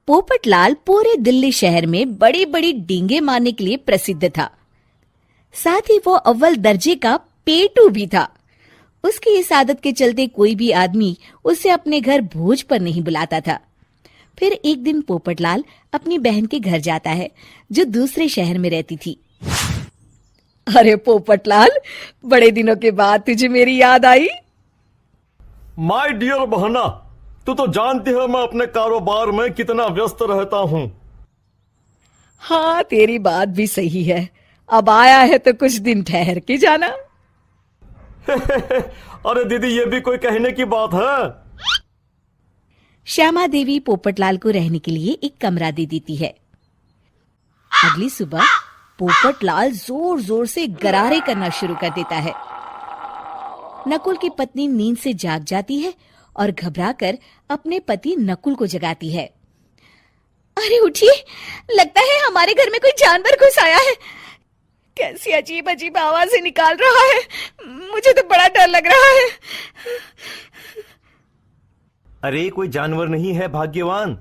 पोपटलाल पूरे दिल्ली शहर में बड़ी बड़ी डींगे मारने के लिए प्रसिद्ध था। साथ ही वो अव्वल दर्जे का पेटू भी था। उसकी इस आदत के चलते कोई भी आदमी उसे अपने घर भोज पर नहीं बुलाता था। फिर एक दिन पोपटलाल अपनी बहन के घर जाता है, जो दूसरे शहर में रहती थी। अरे पोपटलाल, बड़े दिनों के बाद तुझे मेरी याद आई। माय डियर बहना, तू तो जानती है मैं अपने कारोबार में कितना व्यस्त रहता हूँ। हाँ, तेरी बात भी सही है। अब आया है तो कुछ दिन ठहर के जाना। अरे दीदी, ये भी कोई कहने की बात है। श्यामा देवी पोपटलाल को रहने के लिए एक कमरा दे देती है। अगली सुबह पोपटलाल जोर जोर से गरारे करना शुरू कर देता है। नकुल की पत्नी नींद से जाग जाती है और घबराकर अपने पति नकुल को जगाती है। अरे उठिए, लगता है हमारे घर में कोई जानवर घुस आया है। कैसी अजीब अजीब आवाजें निकाल रहा है, मुझे तो बड़ा डर लग रहा है। अरे कोई जानवर नहीं है भाग्यवान,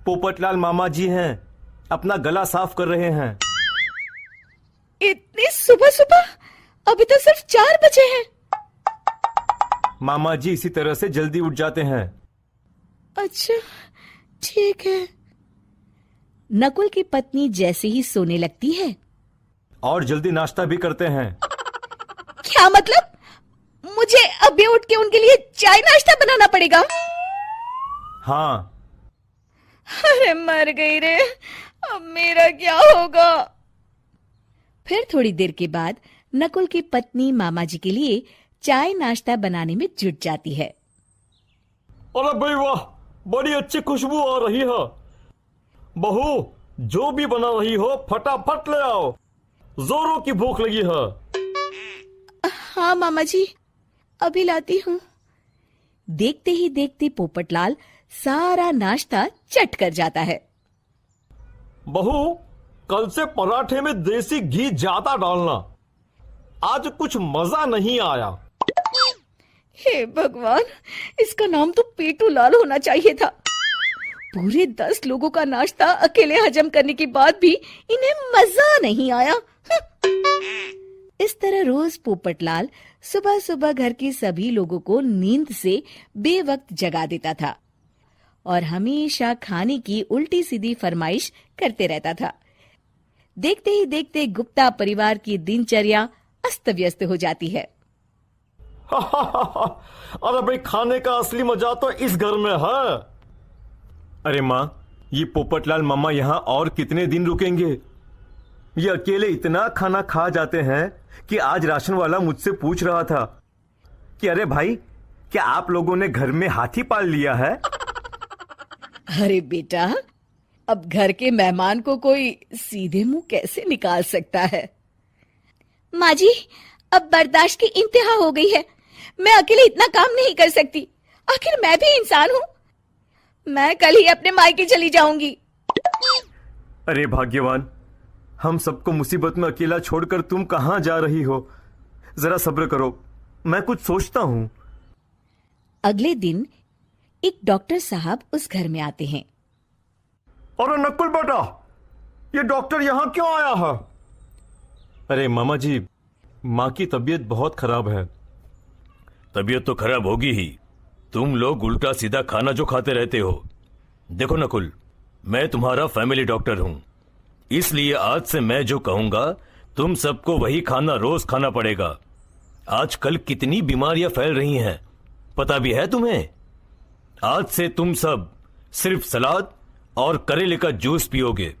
पोपटलाल मामा जी हैं, अपना गला साफ कर रहे हैं। इतनी सुबह सुबह? अभी तो सिर्फ 4 बजे हैं। मामा जी इसी तरह से जल्दी उठ जाते हैं। अच्छा, ठीक है। नकुल की पत्नी जैसे ही सोने लगती है और जल्दी नाश्ता भी करते हैं। क्या मतलब? मुझे अभी उठ के उनके लिए चाय नाश्ता बनाना पड़ेगा? हाँ। अरे मर गई रे, अब मेरा क्या होगा? फिर थोड़ी देर के बाद नकुल की पत्नी मामा जी के लिए चाय नाश्ता बनाने में जुट जाती है। अरे भाई वाह, बड़ी अच्छी खुशबू आ रही है। बहू, जो भी बना रही हो फटाफट ले आओ, जोरों की भूख लगी है। हाँ मामा जी, अभी लाती हूँ। देखते ही देखते पोपटलाल सारा नाश्ता चट कर जाता है। बहू, कल से पराठे में देसी घी ज्यादा डालना, आज कुछ मजा नहीं आया। हे भगवान, इसका नाम तो पेटू लाल होना चाहिए था। पूरे 10 लोगों का नाश्ता अकेले हजम करने के बाद भी इन्हें मजा नहीं आया। इस तरह रोज पोपटलाल सुबह सुबह घर के सभी लोगों को नींद से बेवक्त जगा देता था और हमेशा खाने की उल्टी सीधी फरमाइश करते रहता था। देखते ही देखते गुप्ता परिवार की दिनचर्या अस्त व्यस्त हो जाती है। अरे भाई, खाने का असली मजा तो इस घर में है। अरे माँ, ये पोपटलाल मामा यहाँ और कितने दिन रुकेंगे? ये अकेले इतना खाना खा जाते हैं कि आज राशन वाला मुझसे पूछ रहा था कि अरे भाई, क्या आप लोगों ने घर में हाथी पाल लिया है? अरे बेटा, अब घर के मेहमान को कोई सीधे मुंह कैसे निकाल सकता है? माँ जी, अब बर्दाश्त की इंतहा हो गई है। मैं अकेले इतना काम नहीं कर सकती। आखिर मैं भी इंसान हूँ। मैं कल ही अपने मायके चली जाऊंगी। अरे भाग्यवान, हम सबको मुसीबत में अकेला छोड़कर तुम कहाँ जा रही हो? जरा सब्र करो, मैं कुछ सोचता हूँ। अगले दिन एक डॉक्टर साहब उस घर में आते हैं। अरे नकुल बेटा, ये डॉक्टर यहाँ क्यों आया है? अरे मामा जी, माँ की तबीयत बहुत खराब है। तबीयत तो खराब होगी ही, तुम लोग उल्टा सीधा खाना जो खाते रहते हो। देखो नकुल, मैं तुम्हारा फैमिली डॉक्टर हूं, इसलिए आज से मैं जो कहूंगा तुम सबको वही खाना रोज खाना पड़ेगा। आजकल कितनी बीमारियां फैल रही हैं, पता भी है तुम्हें? आज से तुम सब सिर्फ सलाद और करेले का जूस पियोगे,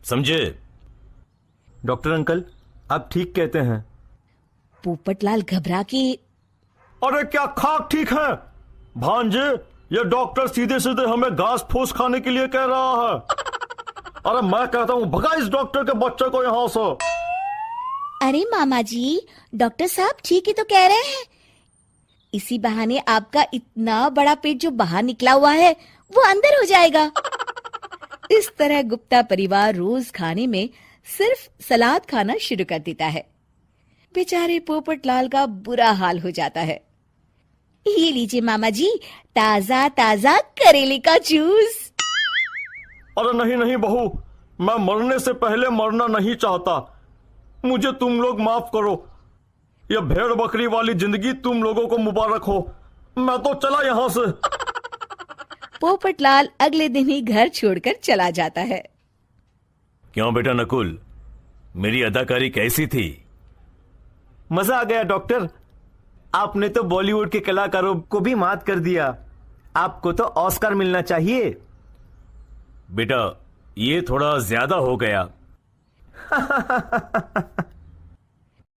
समझे? डॉक्टर अंकल, आप ठीक कहते हैं। पोपटलाल घबरा के, अरे क्या खाक ठीक है भांजे? ये डॉक्टर सीधे सीधे हमें घास फूस खाने के लिए कह रहा है। अरे मैं कहता हूँ भगा इस डॉक्टर के बच्चे को यहाँ से। अरे मामा जी, डॉक्टर साहब ठीक ही तो कह रहे हैं। इसी बहाने आपका इतना बड़ा पेट जो बाहर निकला हुआ है वो अंदर हो जाएगा। इस तरह गुप्ता परिवार रोज खाने में सिर्फ सलाद खाना शुरू कर देता है। बेचारे पोपटलाल का बुरा हाल हो जाता है। ये लीजिए मामा जी, ताजा ताजा करेले का जूस। अरे नहीं नहीं बहू, मैं मरने से पहले मरना नहीं चाहता। मुझे तुम लोग माफ करो। यह भेड़ बकरी वाली जिंदगी तुम लोगों को मुबारक हो। मैं तो चला यहां से। पोपटलाल अगले दिन ही घर छोड़कर चला जाता है। क्यों बेटा नकुल, मेरी अदाकारी कैसी थी? मजा आ गया डॉक्टर। आपने तो बॉलीवुड के कलाकारों को भी मात कर दिया। आपको तो ऑस्कर मिलना चाहिए। बेटा ये थोड़ा ज्यादा हो गया।